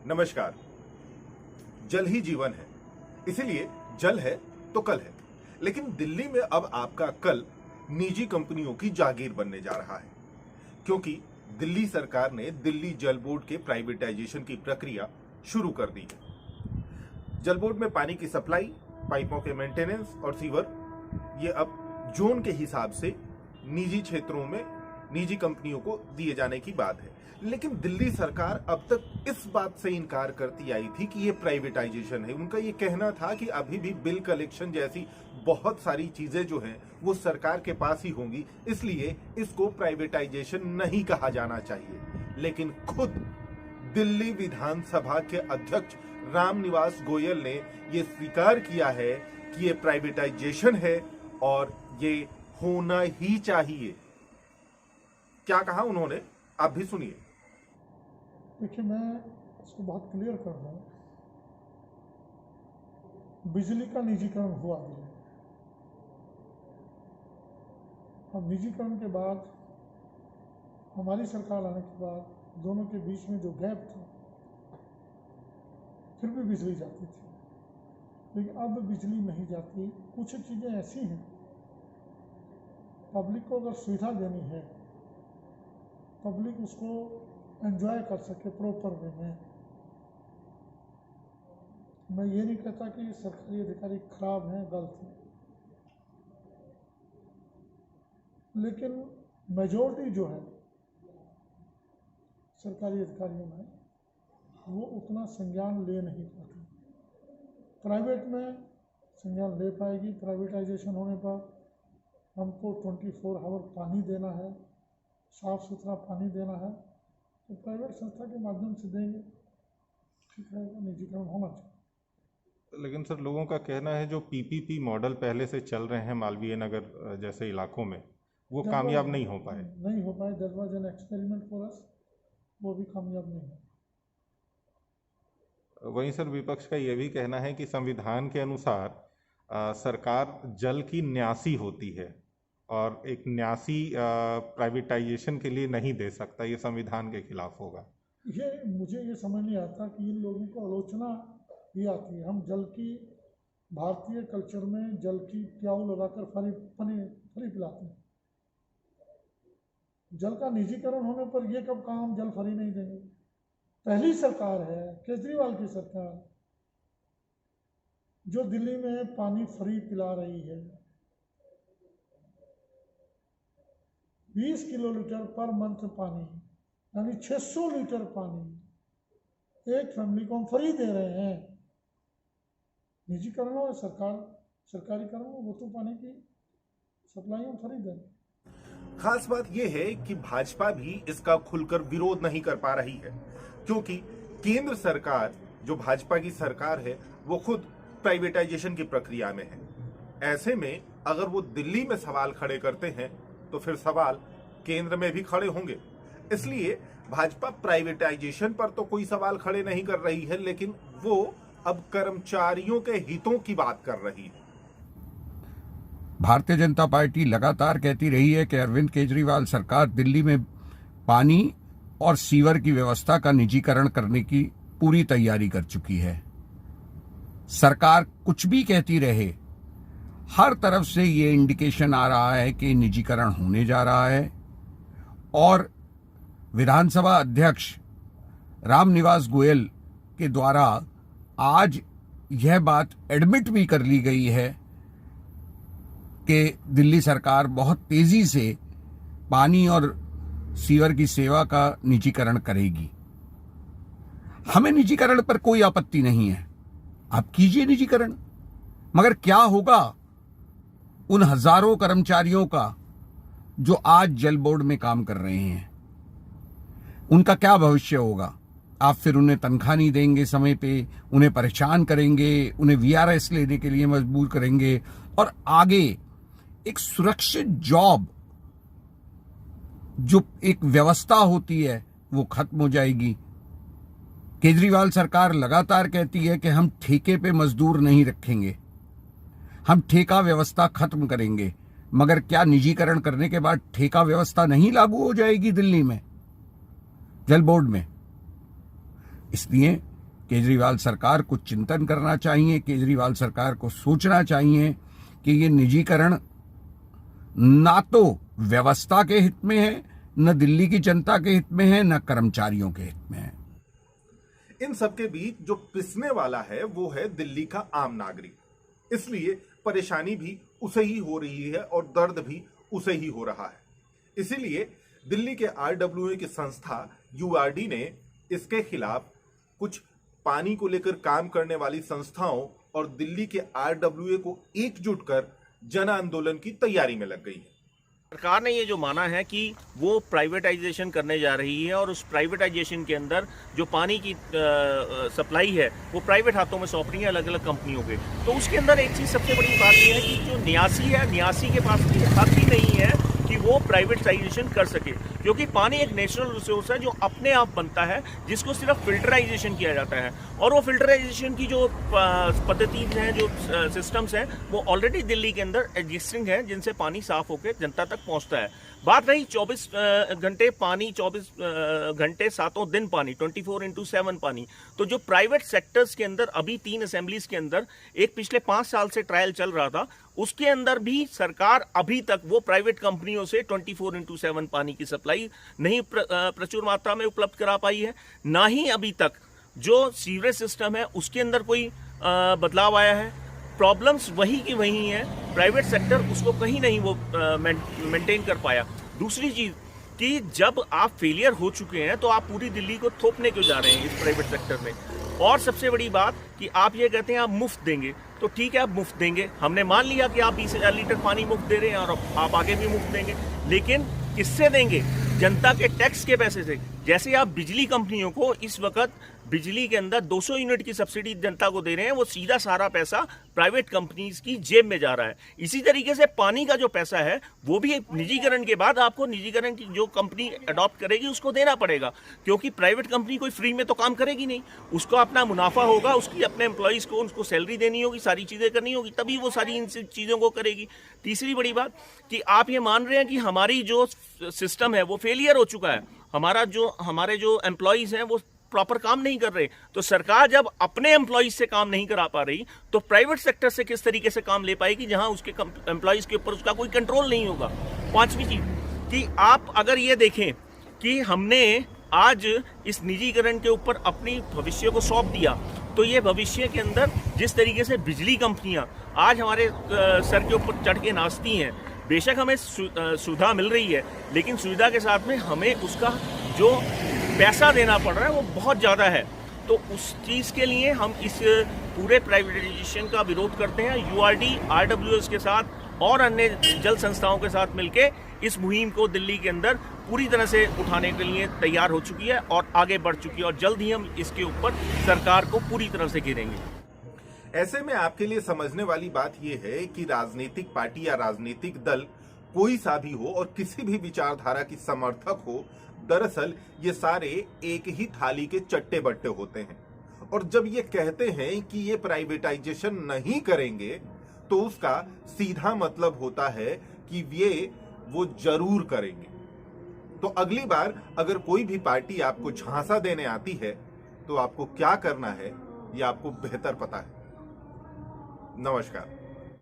नमस्कार। जल ही जीवन है, इसीलिए जल है तो कल है। लेकिन दिल्ली में अब आपका कल निजी कंपनियों की जागीर बनने जा रहा है, क्योंकि दिल्ली सरकार ने दिल्ली जल बोर्ड के प्राइवेटाइजेशन की प्रक्रिया शुरू कर दी है। जल बोर्ड में पानी की सप्लाई, पाइपों के मेंटेनेंस और सीवर ये अब जोन के हिसाब से निजी क्षेत्रों में निजी कंपनियों को दिए जाने की बात है। लेकिन दिल्ली सरकार अब तक इस बात से इनकार करती आई थी कि ये प्राइवेटाइजेशन है। उनका ये कहना था कि अभी भी बिल कलेक्शन जैसी बहुत सारी चीजें जो हैं वो सरकार के पास ही होंगी, इसलिए इसको प्राइवेटाइजेशन नहीं कहा जाना चाहिए। लेकिन खुद दिल्ली विधानसभा के अध्यक्ष रामनिवास गोयल ने ये स्वीकार किया है कि ये प्राइवेटाइजेशन है और ये होना ही चाहिए। क्या कहा उन्होंने, आप भी सुनिए। देखिए, मैं इसको बहुत क्लियर कर रहा हूँ। बिजली का निजीकरण हुआ दिल्ली। अब निजीकरण के बाद हमारी सरकार आने के बाद दोनों के बीच में जो गैप था, फिर भी बिजली जाती थी, लेकिन अब बिजली नहीं जाती। कुछ चीज़ें ऐसी हैं, पब्लिक को अगर सुविधा देनी है, पब्लिक उसको एंजॉय कर सके प्रॉपर वे में। मैं ये नहीं कहता कि सरकारी अधिकारी खराब हैं, गलत हैं, लेकिन मेजॉरिटी जो है सरकारी अधिकारियों में वो उतना संज्ञान ले नहीं पाते। प्राइवेट में संज्ञान ले पाएगी। प्राइवेटाइजेशन होने पर हमको 24 आवर पानी देना है, साफ सुथरा पानी देना है, तो प्राइवेट संस्था के माध्यम से देंगे, ठीक रहेगा। निजीकरण होना चाहिए। लेकिन सर, लोगों का कहना है जो पीपीपी मॉडल पहले से चल रहे हैं मालवीय नगर जैसे इलाकों में, वो कामयाब नहीं हो पाए। That was an experiment for us, वो भी कामयाब नहीं है। वहीं सर, विपक्ष का यह भी कहना है कि संविधान के अनुसार सरकार जल की न्यासी होती है और एक न्यासी प्राइवेटाइजेशन के लिए नहीं दे सकता। ये संविधान के खिलाफ होगा। मुझे ये समझ नहीं आता कि इन लोगों को आलोचना भी आती है। हम जल की, भारतीय कल्चर में जल की प्याऊ लगाकर फरी पिलाते हैं। जल का निजीकरण होने पर ये कब कहा हम जल फ्री नहीं देंगे। पहली सरकार है केजरीवाल की सरकार जो दिल्ली में पानी फ्री पिला रही है। 20 किलोलीटर पर मंथ पानी, यानी 600 लीटर पानी एक फैमिली को हम फ्री दे रहे हैं। निजीकरण हो, सरकारीकरण हो, वो तो पानी की सप्लाई हम फ्री दें। खास बात यह है कि भाजपा भी इसका खुलकर विरोध नहीं कर पा रही है, क्योंकि केंद्र सरकार जो भाजपा की सरकार है वो खुद प्राइवेटाइजेशन की प्रक्रिया में है। ऐसे में अगर वो दिल्ली में सवाल खड़े करते हैं तो फिर सवाल केंद्र में भी खड़े होंगे। इसलिए भाजपा प्राइवेटाइजेशन पर तो कोई सवाल खड़े नहीं कर रही है, लेकिन वो अब कर्मचारियों के हितों की बात कर रही है। भारतीय जनता पार्टी लगातार कहती रही है कि अरविंद केजरीवाल सरकार दिल्ली में पानी और सीवर की व्यवस्था का निजीकरण करने की पूरी तैयारी कर चुकी है। सरकार कुछ भी कहती रहे, हर तरफ से ये इंडिकेशन आ रहा है कि निजीकरण होने जा रहा है। और विधानसभा अध्यक्ष रामनिवास गोयल के द्वारा आज यह बात एडमिट भी कर ली गई है कि दिल्ली सरकार बहुत तेजी से पानी और सीवर की सेवा का निजीकरण करेगी। हमें निजीकरण पर कोई आपत्ति नहीं है, आप कीजिए निजीकरण, मगर क्या होगा उन हजारों कर्मचारियों का जो आज जल बोर्ड में काम कर रहे हैं? उनका क्या भविष्य होगा? आप फिर उन्हें तनख्वाह नहीं देंगे समय पे, उन्हें परेशान करेंगे, उन्हें वीआरएस लेने के लिए मजबूर करेंगे और आगे एक सुरक्षित जॉब जो एक व्यवस्था होती है वो खत्म हो जाएगी। केजरीवाल सरकार लगातार कहती है कि हम ठेके पे मजदूर नहीं रखेंगे, हम ठेका व्यवस्था खत्म करेंगे, मगर क्या निजीकरण करने के बाद ठेका व्यवस्था नहीं लागू हो जाएगी दिल्ली में जल बोर्ड में? इसलिए केजरीवाल सरकार को चिंतन करना चाहिए, केजरीवाल सरकार को सोचना चाहिए कि ये निजीकरण ना तो व्यवस्था के हित में है, न दिल्ली की जनता के हित में है, न कर्मचारियों के हित में है। इन सबके बीच जो पिसने वाला है वो है दिल्ली का आम नागरिक। इसलिए परेशानी भी उसे ही हो रही है और दर्द भी उसे ही हो रहा है। इसीलिए दिल्ली के आरडब्ल्यूए की संस्था यूआरडी ने इसके खिलाफ कुछ पानी को लेकर काम करने वाली संस्थाओं और दिल्ली के आरडब्ल्यूए को एकजुट कर जन आंदोलन की तैयारी में लग गई है। सरकार ने ये जो माना है कि वो प्राइवेटाइजेशन करने जा रही है और उस प्राइवेटाइजेशन के अंदर जो पानी की सप्लाई है वो प्राइवेट हाथों में सौंप रही है अलग अलग कंपनियों के। तो उसके अंदर एक चीज़ सबसे बड़ी बात ये है कि जो न्यासी है, न्यासी के पास हक ही नहीं है कि वो प्राइवेटाइजेशन कर सके, क्योंकि पानी एक नेचुरल रिसोर्स है जो अपने आप बनता है, जिसको सिर्फ फिल्टराइजेशन किया जाता है। और वो फिल्टराइजेशन की जो पद्धति हैं, जो सिस्टम्स हैं, वो ऑलरेडी दिल्ली के अंदर एग्जिस्टिंग हैं, जिनसे पानी साफ होकर जनता तक पहुंचता है। बात रही 24 घंटे पानी, 24 घंटे 7 दिन पानी, 24/7 पानी। तो जो प्राइवेट सेक्टर्स के अंदर अभी 3 असेंबलीज के अंदर एक पिछले 5 साल से ट्रायल चल रहा था, उसके अंदर भी सरकार अभी तक वो प्राइवेट कंपनियों से 24/7 पानी की सप्लाई नहीं प्रचुर मात्रा में उपलब्ध करा पाई है। ना ही अभी तक जो सीवरेज सिस्टम है उसके अंदर कोई बदलाव आया है। प्रॉब्लम्स वही की वही हैं, प्राइवेट सेक्टर उसको कहीं नहीं वो मेंटेन कर पाया। दूसरी चीज़ कि जब आप फेलियर हो चुके हैं तो आप पूरी दिल्ली को थोपने क्यों जा रहे हैं इस प्राइवेट सेक्टर में। और सबसे बड़ी बात कि आप ये कहते हैं आप मुफ्त देंगे, तो ठीक है आप मुफ्त देंगे, हमने मान लिया कि आप 20,000 लीटर पानी मुफ्त दे रहे हैं और आप आगे भी मुफ्त देंगे, लेकिन किससे देंगे? जनता के टैक्स के पैसे से। जैसे आप बिजली कंपनियों को इस वक्त बिजली के अंदर 200 यूनिट की सब्सिडी जनता को दे रहे हैं, वो सीधा सारा पैसा प्राइवेट कंपनीज की जेब में जा रहा है। इसी तरीके से पानी का जो पैसा है वो भी निजीकरण के बाद आपको निजीकरण की जो कंपनी अडॉप्ट करेगी उसको देना पड़ेगा, क्योंकि प्राइवेट कंपनी कोई फ्री में तो काम करेगी नहीं, उसको अपना मुनाफा होगा, उसकी अपने एम्प्लॉयज़ को उनको सैलरी देनी होगी, सारी चीज़ें करनी होगी, तभी वो सारी इन चीज़ों को करेगी। तीसरी बड़ी बात कि आप ये मान रहे हैं कि हमारी जो सिस्टम है वो फेलियर हो चुका है, हमारे जो एम्प्लॉयज़ हैं वो प्रॉपर काम नहीं कर रहे। तो सरकार जब अपने एम्प्लॉयज से काम नहीं करा पा रही तो प्राइवेट सेक्टर से किस तरीके से काम ले पाएगी जहां उसके एम्प्लॉयज के ऊपर उसका कोई कंट्रोल नहीं होगा। पांचवी चीज कि आप अगर ये देखें कि हमने आज इस निजीकरण के ऊपर अपनी भविष्य को सौंप दिया, तो ये भविष्य के अंदर जिस तरीके से बिजली कंपनियां आज हमारे सर के ऊपर चढ़ के नाचती हैं, बेशक हमें सुविधा मिल रही है, लेकिन सुविधा के साथ में हमें उसका जो पैसा देना पड़ रहा है वो बहुत ज़्यादा है। तो उस चीज़ के लिए हम इस पूरे प्राइवेटाइजेशन का विरोध करते हैं। यूआरडी आरडब्ल्यूएस के साथ और अन्य जल संस्थाओं के साथ मिलके इस मुहिम को दिल्ली के अंदर पूरी तरह से उठाने के लिए तैयार हो चुकी है और आगे बढ़ चुकी है, और जल्द ही हम इसके ऊपर सरकार को पूरी तरह से घेरेंगे। ऐसे में आपके लिए समझने वाली बात यह है कि राजनीतिक पार्टी या राजनीतिक दल कोई सा भी हो और किसी भी विचारधारा की समर्थक हो, दरअसल ये सारे एक ही थाली के चट्टे बट्टे होते हैं। और जब ये कहते हैं कि ये प्राइवेटाइजेशन नहीं करेंगे तो उसका सीधा मतलब होता है कि वो जरूर करेंगे। तो अगली बार अगर कोई भी पार्टी आपको झांसा देने आती है तो आपको क्या करना है ये आपको बेहतर पता है। नमस्कार।